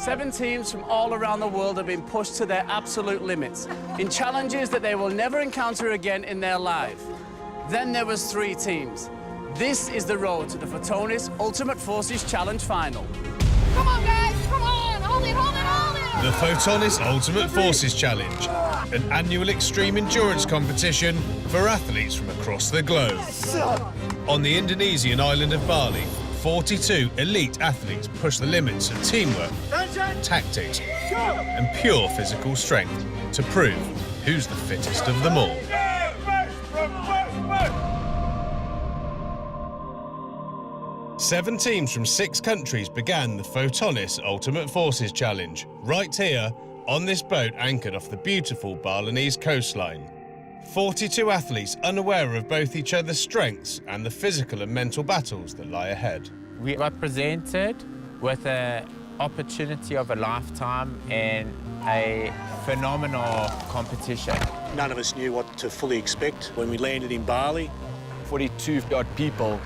7 teams from all around the world have been pushed to their absolute limits in challenges that they will never encounter again in their life. Then there was 3 teams. This is the road to the Photonis Ultimate Forces Challenge Final. Come on, guys! Come on! Hold it, hold it, hold it! The Photonis Ultimate Forces Challenge, an annual extreme endurance competition for athletes from across the globe. On the Indonesian island of Bali, 42 elite athletes push the limits of teamwork, tactics, and pure physical strength to prove who's the fittest of them all. Seven teams from 6 countries began the Photonis Ultimate Forces Challenge, right here on this boat anchored off the beautiful Balinese coastline. 42 athletes unaware of both each other's strengths and the physical and mental battles that lie ahead. We are presented with an opportunity of a lifetime and a phenomenal competition. None of us knew what to fully expect when we landed in Bali. 42 odd people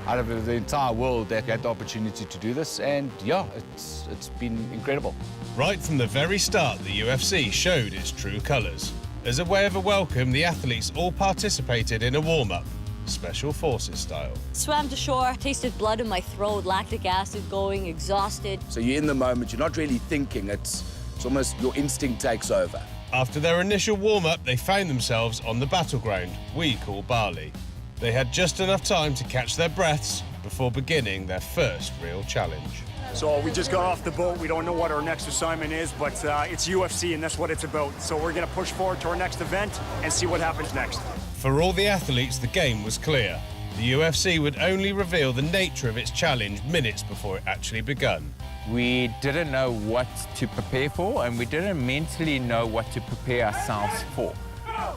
out of the entire world that had the opportunity to do this, and yeah, it's been incredible. Right from the very start, the UFC showed its true colours. As a way of a welcome, the athletes all participated in a warm-up, Special Forces style. Swam to shore, tasted blood in my throat, lactic acid going, exhausted. So you're in the moment, you're not really thinking, it's almost your instinct takes over. After their initial warm-up, they found themselves on the battleground we call Bali. They had just enough time to catch their breaths before beginning their first real challenge. So we just got off the boat. We don't know what our next assignment is, but it's UFC and that's what it's about. So we're gonna push forward to our next event and see what happens next. For all the athletes, the game was clear. The UFC would only reveal the nature of its challenge minutes before it actually begun. We didn't know what to prepare for, and we didn't mentally know what to prepare ourselves for.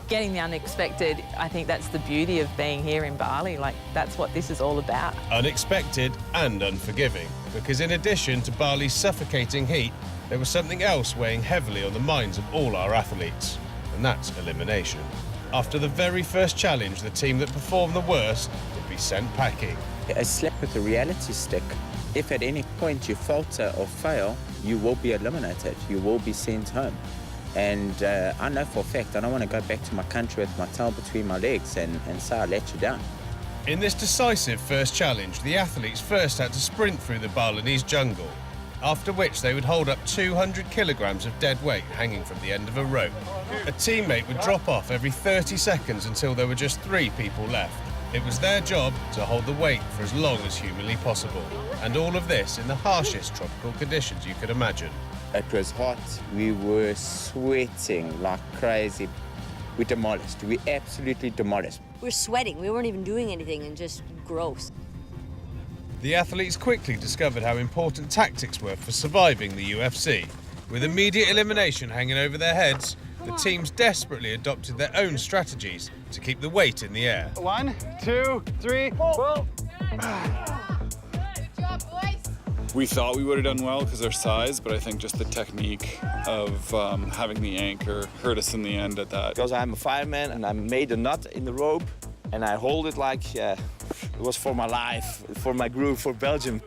Getting the unexpected, I think that's the beauty of being here in Bali. Like, that's what this is all about. Unexpected and unforgiving, because in addition to Bali's suffocating heat, there was something else weighing heavily on the minds of all our athletes, and that's elimination. After the very first challenge, the team that performed the worst would be sent packing. A slap with a reality stick. If at any point you falter or fail, you will be eliminated. You will be sent home. And I know for a fact I don't want to go back to my country with my tail between my legs and say I let you down. In this decisive first challenge, the athletes first had to sprint through the Balinese jungle, after which they would hold up 200 kilograms of dead weight hanging from the end of a rope. A teammate would drop off every 30 seconds until there were just 3 people left. It was their job to hold the weight for as long as humanly possible, and all of this in the harshest tropical conditions you could imagine. It was hot. We were sweating like crazy. We demolished. We absolutely demolished. We were sweating. We weren't even doing anything and just gross. The athletes quickly discovered how important tactics were for surviving the UFC. With immediate elimination hanging over their heads, the teams desperately adopted their own strategies to keep the weight in the air. 1, 2, 3, 4. We thought we would have done well because of our size, but I think just the technique of having the anchor hurt us in the end at that. Because I'm a fireman and I made a knot in the rope and I hold it like it was for my life, for my group, for Belgium.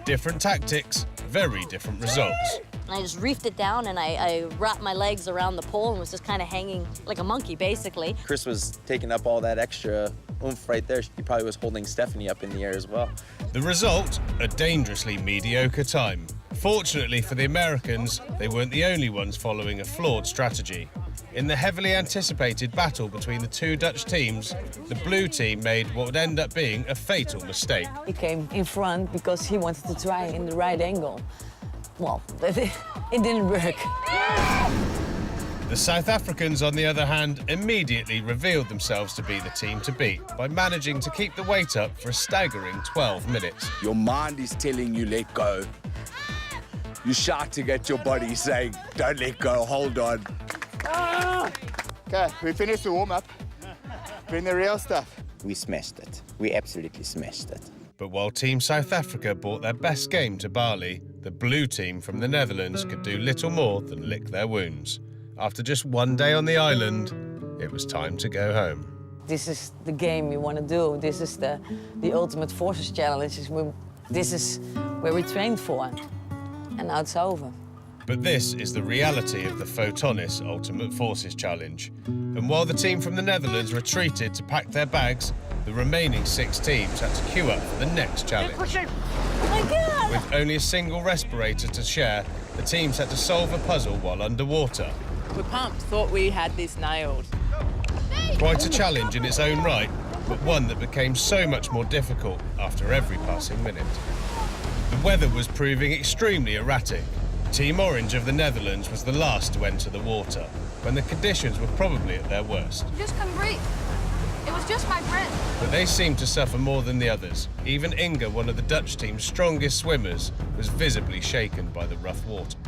Different tactics, very different results. I just reefed it down and I wrapped my legs around the pole and was just kind of hanging like a monkey, basically. Chris was taking up all that extra oomph right there. He probably was holding Stephanie up in the air as well. The result, a dangerously mediocre time. Fortunately for the Americans, they weren't the only ones following a flawed strategy. In the heavily anticipated battle between the 2 Dutch teams, the blue team made what would end up being a fatal mistake. He came in front because he wanted to try in the right angle. Well, it didn't work. The South Africans, on the other hand, immediately revealed themselves to be the team to beat by managing to keep the weight up for a staggering 12 minutes. Your mind is telling you let go. You're shouting at your body saying, don't let go, hold on. Okay, we finished the warm-up. Bring the real stuff. We smashed it. We absolutely smashed it. But while Team South Africa brought their best game to Bali, the blue team from the Netherlands could do little more than lick their wounds. After just 1 day on the island, it was time to go home. This is the game we want to do. This is the Ultimate Forces Challenge. This is where we trained for. And now it's over. But this is the reality of the Photonis Ultimate Forces Challenge. And while the team from the Netherlands retreated to pack their bags, the remaining 6 teams had to queue up for the next challenge. Oh my God! With only a single respirator to share, the teams had to solve a puzzle while underwater. We're pumped, thought we had this nailed. Quite a challenge in its own right, but one that became so much more difficult after every passing minute. The weather was proving extremely erratic. Team Orange of the Netherlands was the last to enter the water, when the conditions were probably at their worst. You just couldn't breathe. It was just my breath. But they seemed to suffer more than the others. Even Inga, one of the Dutch team's strongest swimmers, was visibly shaken by the rough water.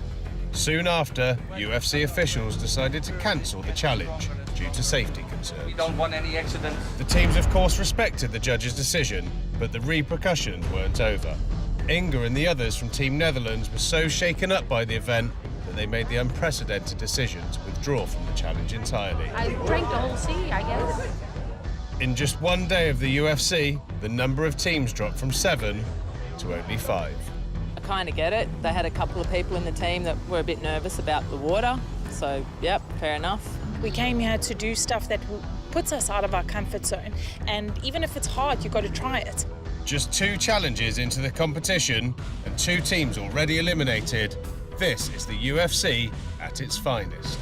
Soon after, UFC officials decided to cancel the challenge due to safety concerns. We don't want any accidents. The teams, of course, respected the judge's decision, but the repercussions weren't over. Inga and the others from Team Netherlands were so shaken up by the event that they made the unprecedented decision to withdraw from the challenge entirely. I drank the whole sea, I guess. In just one day of the UFC, the number of teams dropped from 7 to only 5. I kind of get it. They had a couple of people in the team that were a bit nervous about the water, so yep, fair enough. We came here to do stuff that puts us out of our comfort zone, and even if it's hard, you've got to try it. Just 2 challenges into the competition and 2 teams already eliminated, this is the UFC at its finest.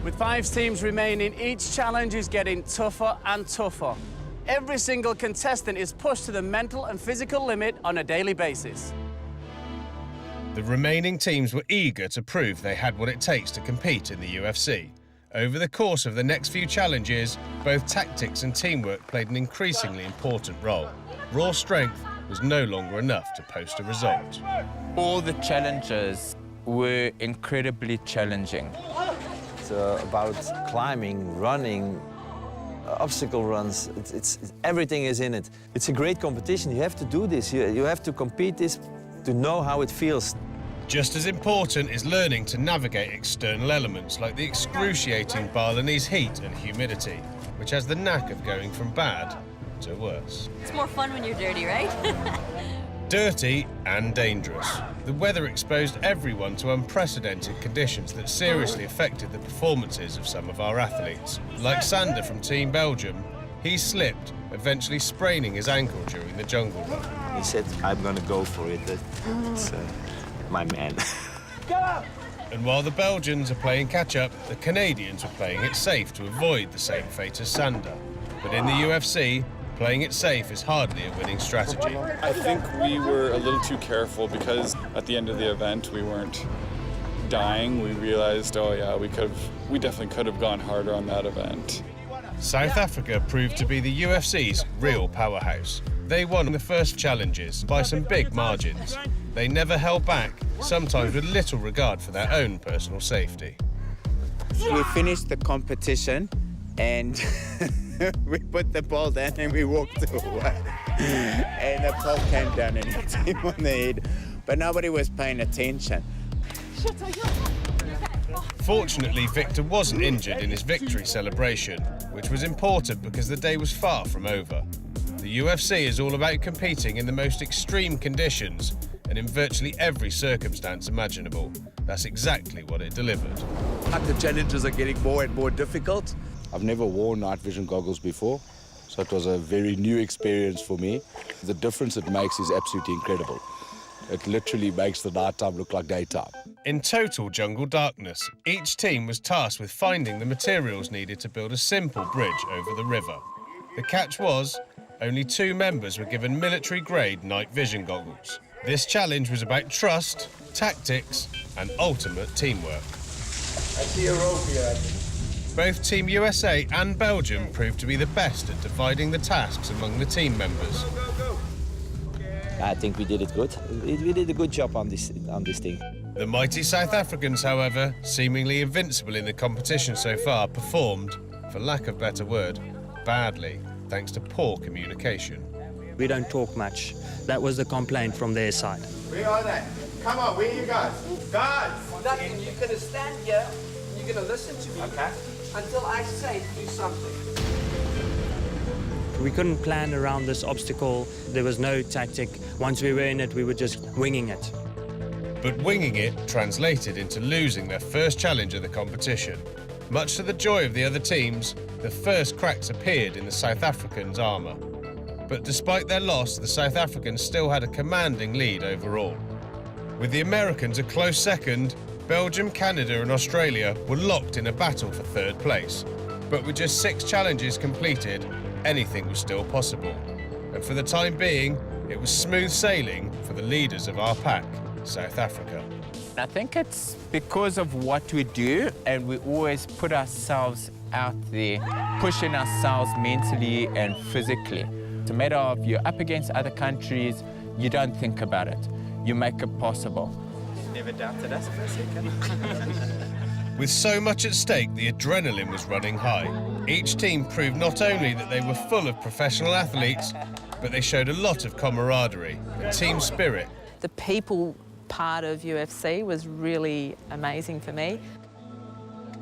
With 5 teams remaining, each challenge is getting tougher and tougher. Every single contestant is pushed to the mental and physical limit on a daily basis. The remaining teams were eager to prove they had what it takes to compete in the UFC. Over the course of the next few challenges, both tactics and teamwork played an increasingly important role. Raw strength was no longer enough to post a result. All the challenges were incredibly challenging. It's about climbing, running, obstacle runs. It's everything is in it. It's a great competition. You have to do this. You have to compete this to know how it feels. Just as important is learning to navigate external elements like the excruciating Balinese heat and humidity, which has the knack of going from bad to worse. It's more fun when you're dirty, right? Dirty and dangerous. The weather exposed everyone to unprecedented conditions that seriously affected the performances of some of our athletes. Like Sander from Team Belgium, he slipped, eventually spraining his ankle during the jungle run. He said, I'm going to go for it. It's my man. And while the Belgians are playing catch-up, the Canadians were playing it safe to avoid the same fate as Sander. But in the UFC, playing it safe is hardly a winning strategy. I think we were a little too careful because at the end of the event we weren't dying. We realized, oh yeah, we definitely could have gone harder on that event. South Africa proved to be the UFC's real powerhouse. They won the first challenges by some big margins. They never held back, sometimes with little regard for their own personal safety. We finished the competition and we put the ball down and we walked away. And the ball came down and hit him on the head, but nobody was paying attention. Fortunately, Victor wasn't injured in his victory celebration, which was important because the day was far from over. The UFC is all about competing in the most extreme conditions and in virtually every circumstance imaginable. That's exactly what it delivered. The challenges are getting more and more difficult. I've never worn night vision goggles before, so it was a very new experience for me. The difference it makes is absolutely incredible. It literally makes the nighttime look like daytime. In total jungle darkness, each team was tasked with finding the materials needed to build a simple bridge over the river. The catch was, only 2 members were given military-grade night vision goggles. This challenge was about trust, tactics, and ultimate teamwork. I see a rope here, I think. Both Team USA and Belgium proved to be the best at dividing the tasks among the team members. I think we did it good. We did a good job on this thing. The mighty South Africans, however, seemingly invincible in the competition so far, performed, for lack of a better word, badly, thanks to poor communication. We don't talk much. That was the complaint from their side. Where are they? Come on, where are you guys? Guys! Nothing, you're going to stand here, you're going to listen to me, okay, until I say do something. We couldn't plan around this obstacle. There was no tactic. Once we were in it, we were just winging it. But winging it translated into losing their first challenge of the competition. Much to the joy of the other teams, the first cracks appeared in the South Africans' armour. But despite their loss, the South Africans still had a commanding lead overall. With the Americans a close second, Belgium, Canada and Australia were locked in a battle for third place. But with just 6 challenges completed, anything was still possible. And for the time being, it was smooth sailing for the leaders of our pack, South Africa. I think it's because of what we do, and we always put ourselves out there, pushing ourselves mentally and physically. It's a matter of you're up against other countries, you don't think about it. You make it possible. Never doubted us for a second. With so much at stake, the adrenaline was running high. Each team proved not only that they were full of professional athletes, but they showed a lot of camaraderie and team spirit. The people part of UFC was really amazing for me.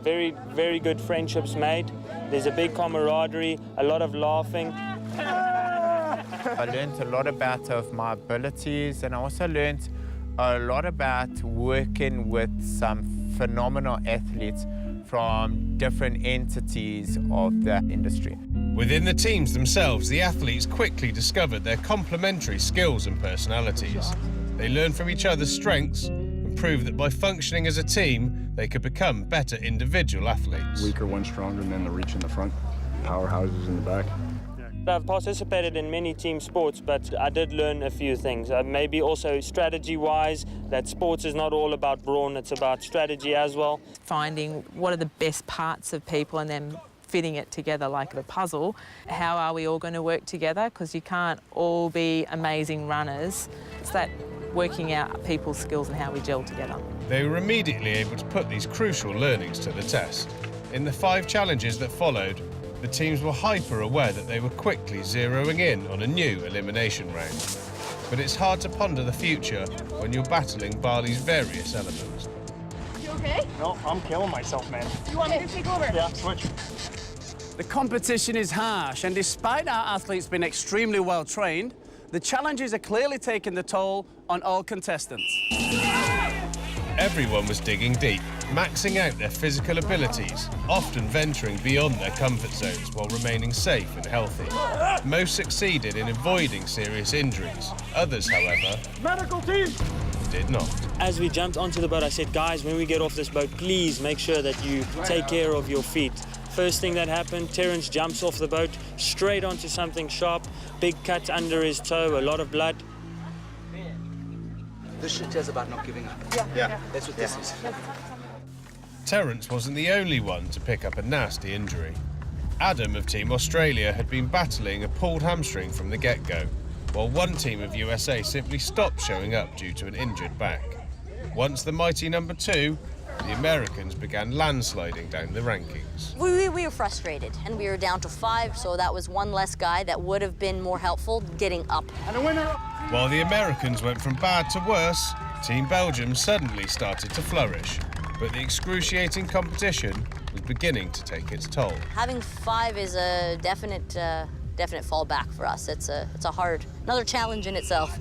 Very, very good friendships made. There's a big camaraderie, a lot of laughing. I learned a lot about my abilities, and I also learned a lot about working with some phenomenal athletes from different entities of the industry. Within the teams themselves, the athletes quickly discovered their complementary skills and personalities. They learned from each other's strengths and proved that by functioning as a team, they could become better individual athletes. Weaker one stronger, and then the reach in the front, powerhouses in the back. I've participated in many team sports, but I did learn a few things. Maybe also strategy-wise, that sports is not all about brawn, it's about strategy as well. Finding what are the best parts of people and then fitting it together like a puzzle. How are we all going to work together? Because you can't all be amazing runners. It's that working out people's skills and how we gel together. They were immediately able to put these crucial learnings to the test. In the 5 challenges that followed, the teams were hyper-aware that they were quickly zeroing in on a new elimination round. But it's hard to ponder the future when you're battling Bali's various elements. You okay? No, I'm killing myself, man. You want me to take over? Yeah, switch. The competition is harsh, and despite our athletes being extremely well trained, the challenges are clearly taking the toll on all contestants. Everyone was digging deep, maxing out their physical abilities, often venturing beyond their comfort zones while remaining safe and healthy. Most succeeded in avoiding serious injuries. Others, however, medical team, did not. As we jumped onto the boat, I said, guys, when we get off this boat, please make sure that you take care of your feet. First thing that happened, Terence jumps off the boat, straight onto something sharp, big cut under his toe, a lot of blood. This shit is about not giving up. Yeah. That's what this is. Terence wasn't the only one to pick up a nasty injury. Adam of Team Australia had been battling a pulled hamstring from the get-go, while one team of USA simply stopped showing up due to an injured back. Once the mighty number 2, the Americans began landsliding down the rankings. We were frustrated, and we were down to 5, so that was one less guy that would have been more helpful getting up. And a winner! While the Americans went from bad to worse, Team Belgium suddenly started to flourish. But the excruciating competition was beginning to take its toll. Having 5 is a definite fallback for us. It's another challenge in itself.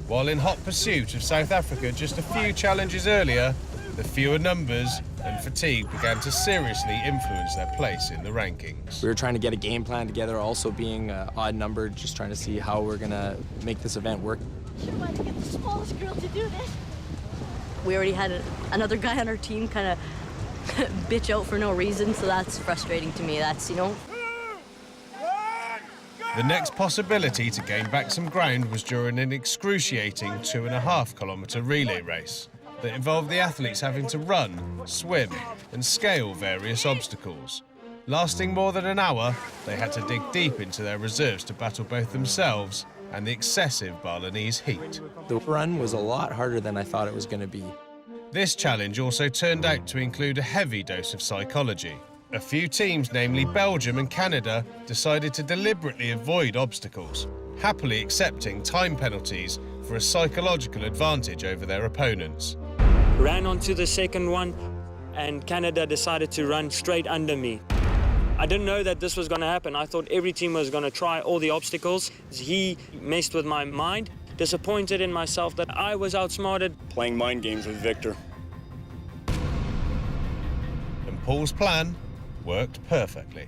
While in hot pursuit of South Africa just a few challenges earlier, the fewer numbers and fatigue began to seriously influence their place in the rankings. We were trying to get a game plan together, also being odd numbered, just trying to see how we're gonna make this event work. You want to get the smallest girl to do this? We already had another guy on our team kind of bitch out for no reason, so that's frustrating to me. That's, you know. The next possibility to gain back some ground was during an excruciating 2.5-kilometre relay race that involved the athletes having to run, swim and scale various obstacles. Lasting more than an hour, they had to dig deep into their reserves to battle both themselves and the excessive Balinese heat. The run was a lot harder than I thought it was going to be. This challenge also turned out to include a heavy dose of psychology. A few teams, namely Belgium and Canada, decided to deliberately avoid obstacles, happily accepting time penalties for a psychological advantage over their opponents. Ran onto the second one, and Canada decided to run straight under me. I didn't know that this was going to happen. I thought every team was going to try all the obstacles. He messed with my mind, disappointed in myself that I was outsmarted. Playing mind games with Victor. And Paul's plan worked perfectly.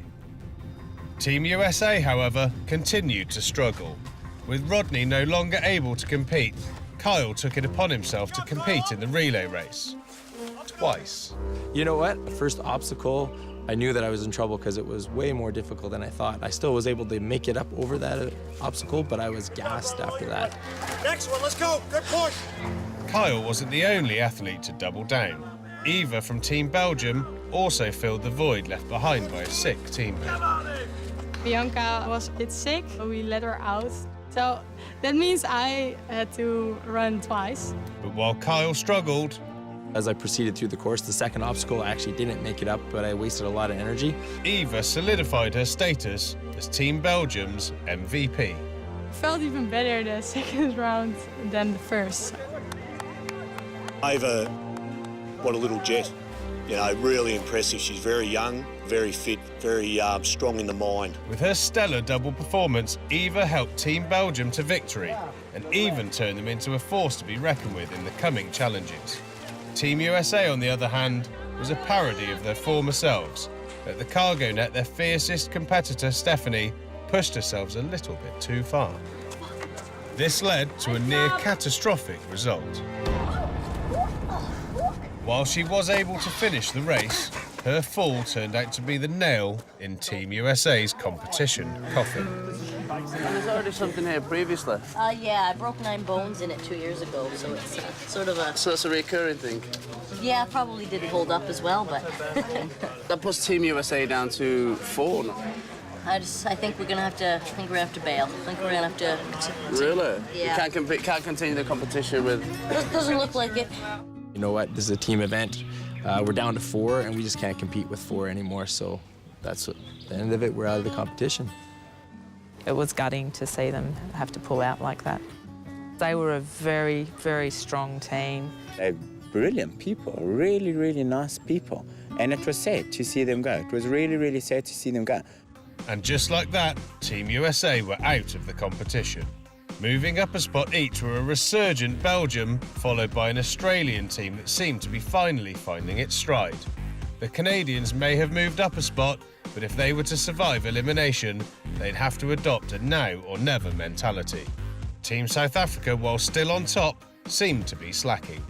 Team USA, however, continued to struggle. With Rodney no longer able to compete, Kyle took it upon himself to compete in the relay race. Twice. You know what? The first obstacle, I knew that I was in trouble because it was way more difficult than I thought. I still was able to make it up over that obstacle, but I was gassed after that. Next one, let's go. Good push. Kyle wasn't the only athlete to double down. Eva from Team Belgium also filled the void left behind by a sick teammate. Bianca was a bit sick, so we let her out. So that means I had to run twice. But while Kyle struggled, as I proceeded through the course, the second obstacle I actually didn't make it up, but I wasted a lot of energy. Eva solidified her status as Team Belgium's MVP. Felt even better the second round than the first. Eva, what a little jet. You know, really impressive. She's very young, very fit, very strong in the mind. With her stellar double performance, Eva helped Team Belgium to victory and even turned them into a force to be reckoned with in the coming challenges. Team USA, on the other hand, was a parody of their former selves. At the cargo net, their fiercest competitor, Stephanie, pushed herself a little bit too far. This led to a near catastrophic result. While she was able to finish the race, her fall turned out to be the nail in Team USA's competition coffin. There's already something here previously. Yeah, I broke 9 bones in it 2 years ago, so it's sort of a... So it's a recurring thing? Yeah, probably didn't hold up as well, but... That puts Team USA down to 4 now. I think we're gonna have to bail. I think we're gonna have to... Really? Yeah. You can't continue the competition with... Doesn't look like it. You know what? This is a team event. We're down to 4, and we just can't compete with 4 anymore. So that's what, the end of it. We're out of the competition. It was gutting to see them have to pull out like that. They were a very, very strong team. They're brilliant people, really, really nice people. And it was sad to see them go. It was really, really sad to see them go. And just like that, Team USA were out of the competition. Moving up a spot each were a resurgent Belgium, followed by an Australian team that seemed to be finally finding its stride. The Canadians may have moved up a spot, but if they were to survive elimination, they'd have to adopt a now or never mentality. Team South Africa, while still on top, seemed to be slacking.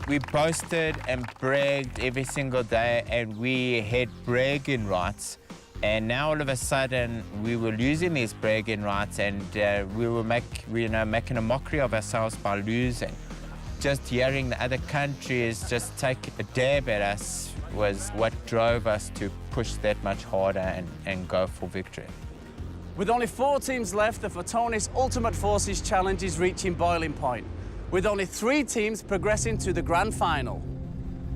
We boasted and bragged every single day, and we had bragging rights. And now all of a sudden we were losing these bragging rights, and we were making a mockery of ourselves by losing. Just hearing the other countries just take a dab at us was what drove us to push that much harder and go for victory. With only 4 teams left, the Fotonis Ultimate Forces Challenge is reaching boiling point, with only 3 teams progressing to the grand final.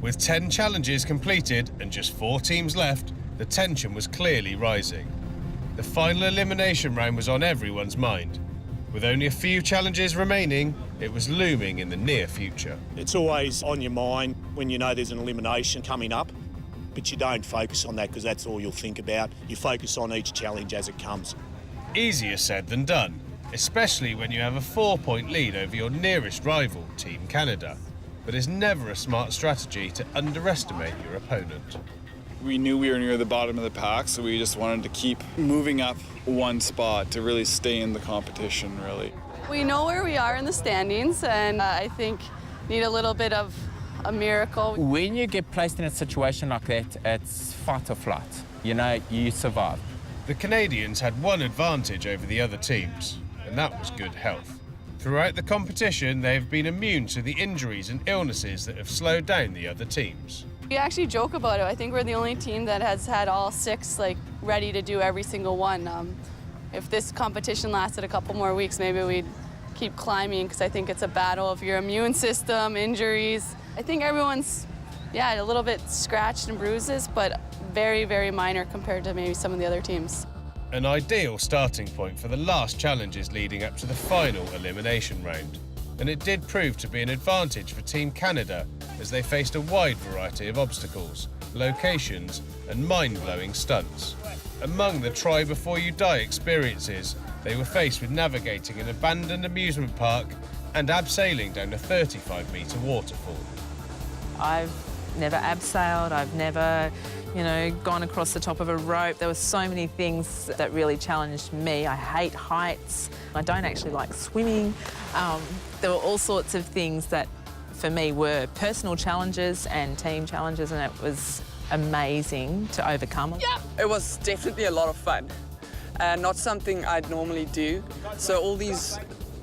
With 10 challenges completed and just 4 teams left, the tension was clearly rising. The final elimination round was on everyone's mind. With only a few challenges remaining, it was looming in the near future. It's always on your mind when you know there's an elimination coming up, but you don't focus on that because that's all you'll think about. You focus on each challenge as it comes. Easier said than done, especially when you have a 4-point lead over your nearest rival, Team Canada. But it's never a smart strategy to underestimate your opponent. We knew we were near the bottom of the pack, so we just wanted to keep moving up one spot to really stay in the competition, really. We know where we are in the standings, and I think need a little bit of a miracle. When you get placed in a situation like that, it's fight or flight. You know, you survive. The Canadians had one advantage over the other teams, and that was good health. Throughout the competition, they have been immune to the injuries and illnesses that have slowed down the other teams. We actually joke about it. I think we're the only team that has had all 6 ready to do every single one. If this competition lasted a couple more weeks, maybe we'd keep climbing, because I think it's a battle of your immune system, injuries. I think everyone's, a little bit scratched and bruises, but very, very minor compared to maybe some of the other teams. An ideal starting point for the last challenges leading up to the final elimination round. And it did prove to be an advantage for Team Canada as they faced a wide variety of obstacles, locations and mind-blowing stunts. Among the try-before-you-die experiences, they were faced with navigating an abandoned amusement park and abseiling down a 35-metre waterfall. I've never abseiled, I've never, gone across the top of a rope. There were so many things that really challenged me. I hate heights. I don't actually like swimming. There were all sorts of things that, for me, were personal challenges and team challenges, and it was amazing to overcome. It was definitely a lot of fun, and not something I'd normally do. So all these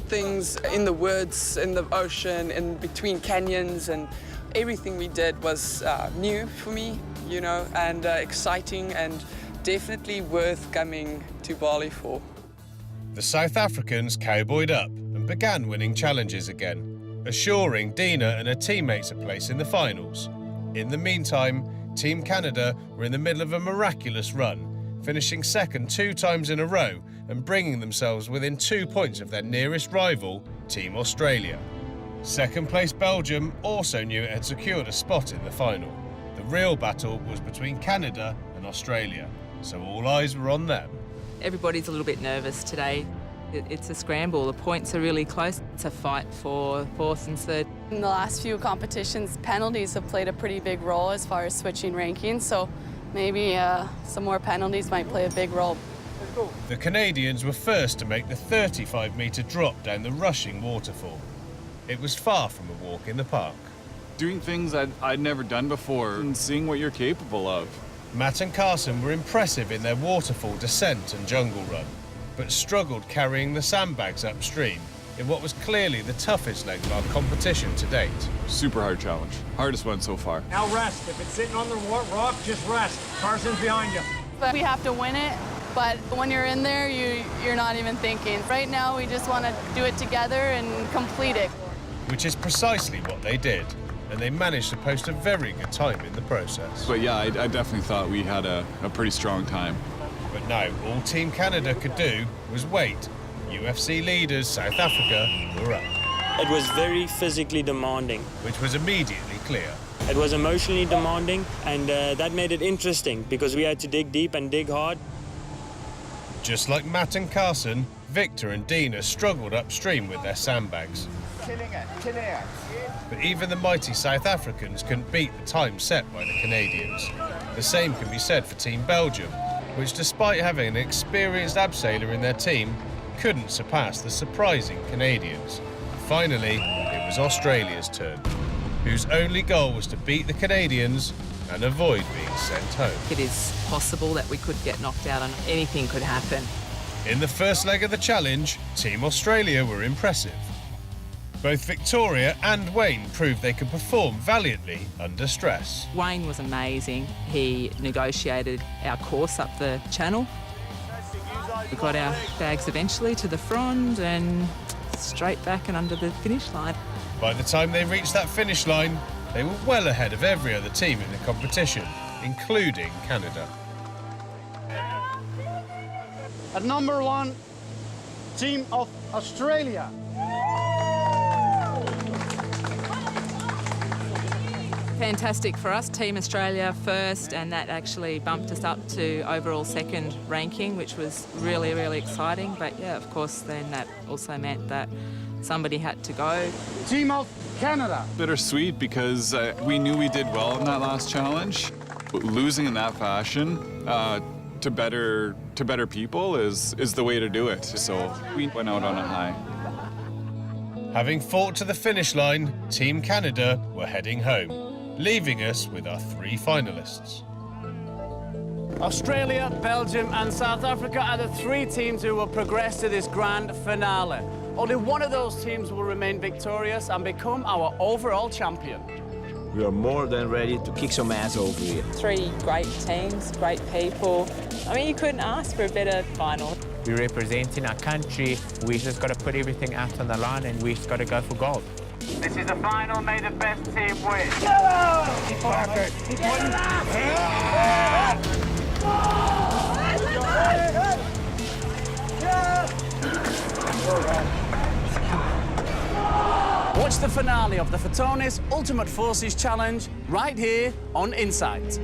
things in the woods, in the ocean, in between canyons, and everything we did was new for me, and exciting, and definitely worth coming to Bali for. The South Africans cowboyed up and began winning challenges again, assuring Dina and her teammates a place in the finals. In the meantime, Team Canada were in the middle of a miraculous run, finishing second 2 times in a row and bringing themselves within 2 points of their nearest rival, Team Australia. Second place Belgium also knew it had secured a spot in the final. The real battle was between Canada and Australia, so all eyes were on them. Everybody's a little bit nervous today. It's a scramble. The points are really close. It's a fight for fourth and third. In the last few competitions, penalties have played a pretty big role as far as switching rankings, so maybe some more penalties might play a big role. The Canadians were first to make the 35-metre drop down the rushing waterfall. It was far from a walk in the park. Doing things I'd never done before and seeing what you're capable of. Matt and Carson were impressive in their waterfall descent and jungle run, but struggled carrying the sandbags upstream in what was clearly the toughest leg of our competition to date. Super hard challenge. Hardest one so far. Now rest. If it's sitting on the rock, just rest. Carson's behind you. But we have to win it, but when you're in there, you're not even thinking. Right now, we just want to do it together and complete it. Which is precisely what they did, and they managed to post a very good time in the process. But yeah, I definitely thought we had a pretty strong time. But now, all Team Canada could do was wait. UFC leaders South Africa were up. It was very physically demanding. Which was immediately clear. It was emotionally demanding, and that made it interesting because we had to dig deep and dig hard. Just like Matt and Carson, Victor and Dina struggled upstream with their sandbags. Killing it. But even the mighty South Africans couldn't beat the time set by the Canadians. The same can be said for Team Belgium, which, despite having an experienced abseiler in their team, couldn't surpass the surprising Canadians. Finally, it was Australia's turn, whose only goal was to beat the Canadians and avoid being sent home. It is possible that we could get knocked out and anything could happen. In the first leg of the challenge, Team Australia were impressive. Both Victoria and Wayne proved they could perform valiantly under stress. Wayne was amazing. He negotiated our course up the channel. We got our bags eventually to the front and straight back and under the finish line. By the time they reached that finish line, they were well ahead of every other team in the competition, including Canada. At number 1, Team of Australia. Fantastic for us, Team Australia first, and that actually bumped us up to overall second ranking, which was really, really exciting. But yeah, of course, then that also meant that somebody had to go. Team of Canada. Bittersweet because we knew we did well in that last challenge. Losing in that fashion to better people is the way to do it. So we went out on a high. Having fought to the finish line, Team Canada were heading home, leaving us with our 3 finalists. Australia, Belgium and South Africa are the 3 teams who will progress to this grand finale. Only one of those teams will remain victorious and become our overall champion. We are more than ready to kick some ass over here. 3 great teams, great people. I mean, you couldn't ask for a better final. We're representing our country. We just got to put everything out on the line and we just got to go for gold. This is the final. May the best team win. Watch the finale of the Fatonis Ultimate Forces Challenge right here on Insight.